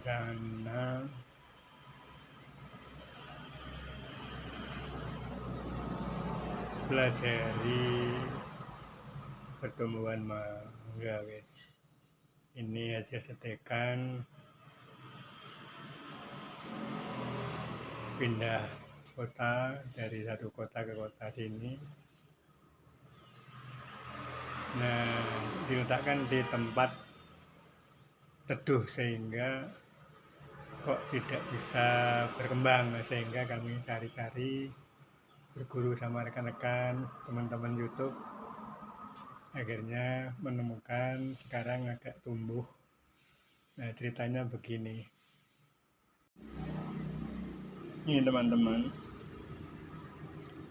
rencana pelajari pertumbuhan mangga guys. Ini hasil setekan pindah kota dari satu kota ke kota sini. Nah, diletakkan di tempat teduh sehingga kok tidak bisa berkembang, sehingga kami cari-cari berguru sama rekan-rekan teman-teman YouTube, akhirnya menemukan sekarang agak tumbuh. Nah, ceritanya begini. Ini teman-teman,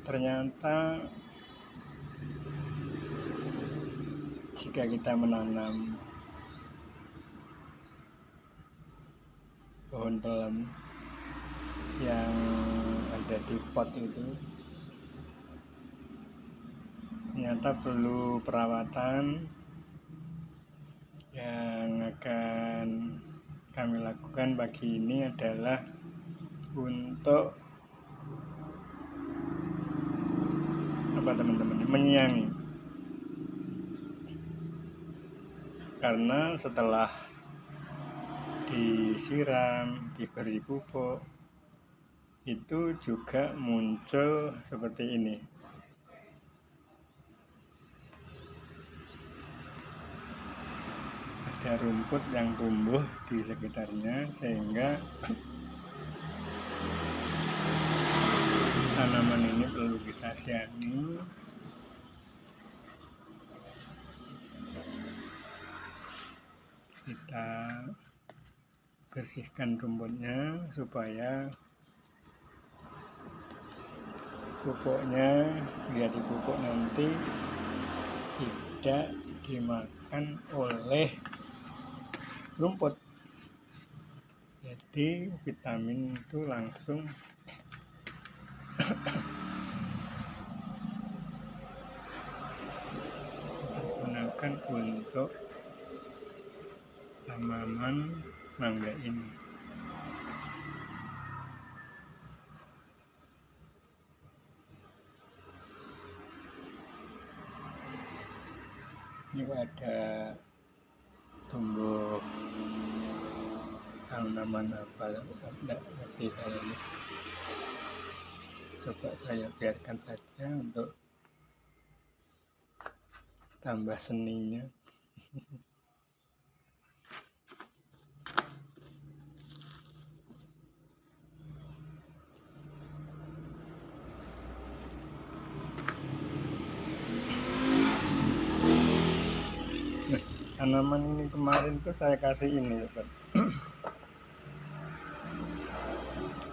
ternyata jika kita menanam pohon pelam yang ada di pot itu, ternyata perlu perawatan. Yang akan kami lakukan pagi ini adalah untuk apa teman-teman, menyiangi. Karena setelah disiram, diberi pupuk, itu juga muncul seperti ini. Ada rumput yang tumbuh di sekitarnya, sehingga tanaman ini perlu kita siangi. Kita bersihkan rumputnya supaya pupuknya, lihat di pupuk nanti tidak dimakan oleh rumput. Jadi vitamin itu langsung digunakan untuk tanaman mangga ini. Ini ada tumbuh tanaman apa, tidak ngerti saya ini. Coba saya biarkan saja untuk tambah seninya. Nah, tanaman ini kemarin tuh saya kasih ini, sobat.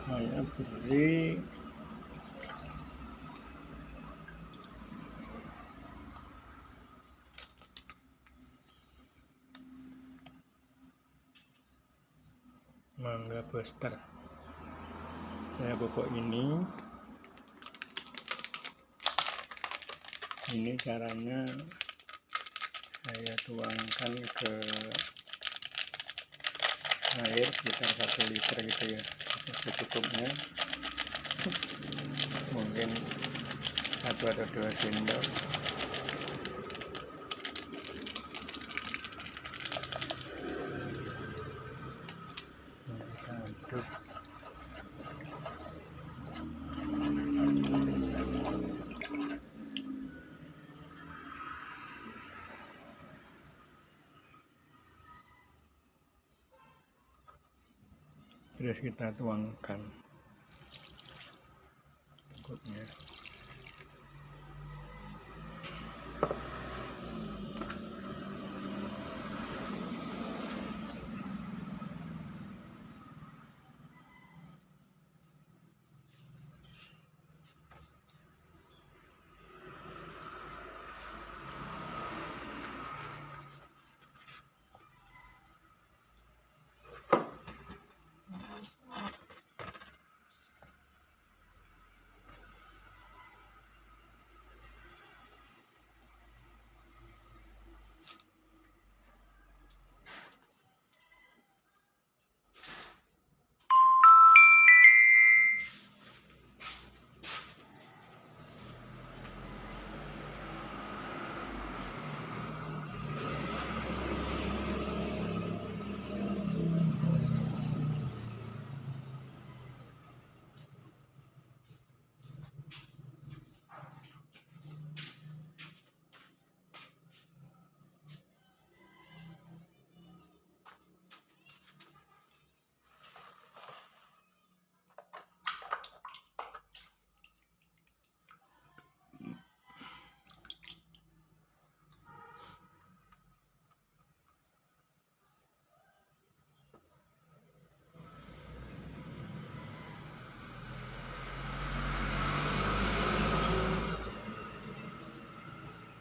Saya beri mangga booster. Saya pupuk ini caranya saya tuangkan ke air sekitar 1 liter gitu ya, secukupnya, mungkin 1 atau 2 sendok. Kita aduk. Terus kita tuangkan cukupnya.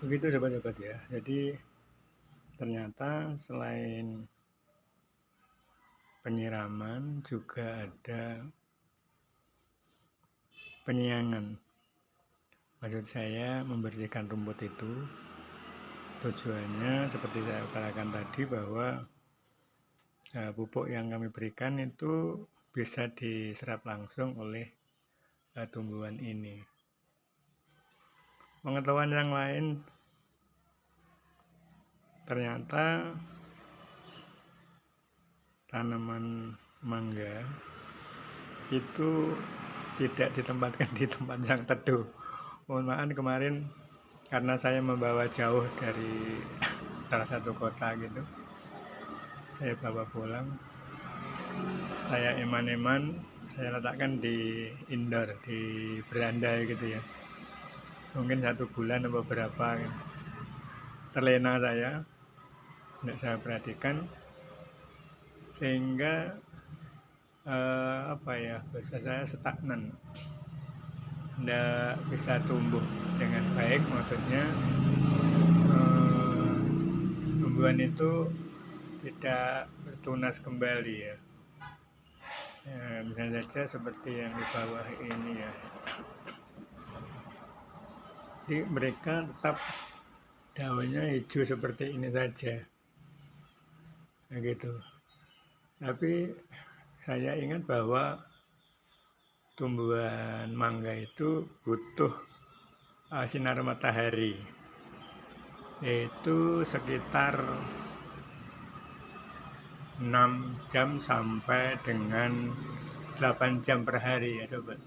Begitu sobat-sobat ya. Jadi ternyata selain penyiraman juga ada penyiangan. Maksud saya membersihkan rumput itu tujuannya seperti saya utarakan tadi bahwa pupuk yang kami berikan itu bisa diserap langsung oleh tumbuhan ini. Pengetahuan yang lain, ternyata tanaman mangga itu tidak ditempatkan di tempat yang teduh. Mohon maaf kemarin karena saya membawa jauh dari salah satu kota gitu, saya bawa pulang, saya eman-eman saya letakkan di indoor, di beranda gitu ya, mungkin 1 bulan atau berapa gitu. Terlena saya, tidak saya perhatikan sehingga bahasa saya stagnan, tidak bisa tumbuh dengan baik. Maksudnya tumbuhan itu tidak bertunas kembali ya. Misalnya saja seperti yang di bawah ini ya. Jadi mereka tetap daunnya hijau seperti ini saja, gitu. Tapi saya ingat bahwa tumbuhan mangga itu butuh sinar matahari, yaitu sekitar 6 jam sampai dengan 8 jam per hari ya sobat.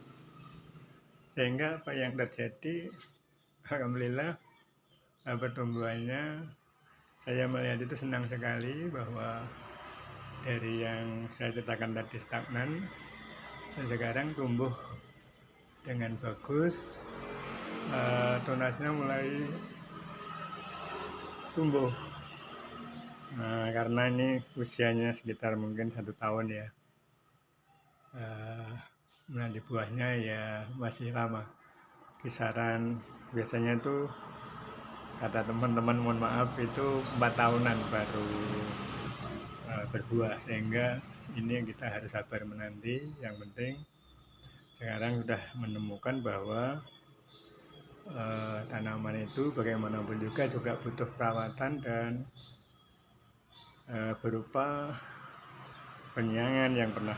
Sehingga apa yang terjadi, alhamdulillah pertumbuhannya saya melihat itu senang sekali bahwa dari yang saya ceritakan tadi stagnan, dan sekarang tumbuh dengan bagus, tunasnya mulai tumbuh. Nah, karena ini usianya sekitar mungkin 1 tahun ya, nanti buahnya ya masih lama, kisaran biasanya itu kata teman-teman, mohon maaf, itu 4 tahunan baru berbuah, sehingga ini kita harus sabar menanti. Yang penting sekarang sudah menemukan bahwa tanaman itu bagaimanapun juga butuh perawatan dan berupa penyiangan yang pernah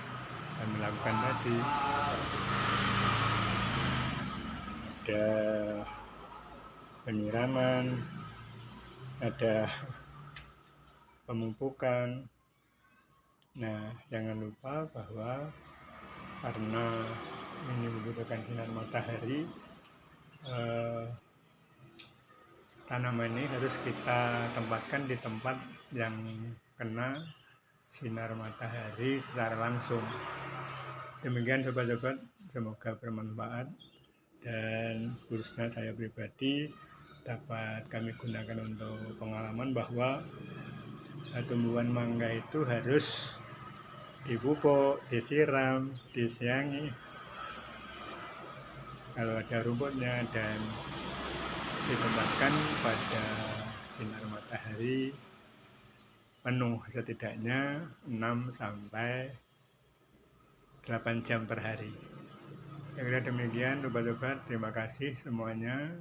kami lakukan tadi. Ada penyiraman, ada pemupukan. Nah, jangan lupa bahwa karena ini membutuhkan sinar matahari, tanaman ini harus kita tempatkan di tempat yang kena sinar matahari secara langsung. Demikian sobat-sobat, semoga bermanfaat dan khususnya saya pribadi dapat kami gunakan untuk pengalaman bahwa tumbuhan mangga itu harus dipupuk, disiram, disiangi kalau ada rumputnya, dan ditempatkan pada sinar matahari penuh setidaknya 6 sampai 8 jam per hari. Kira-kira demikian sobat-sobat, terima kasih semuanya.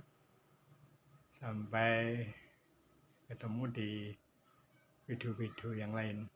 Sampai ketemu di video-video yang lain.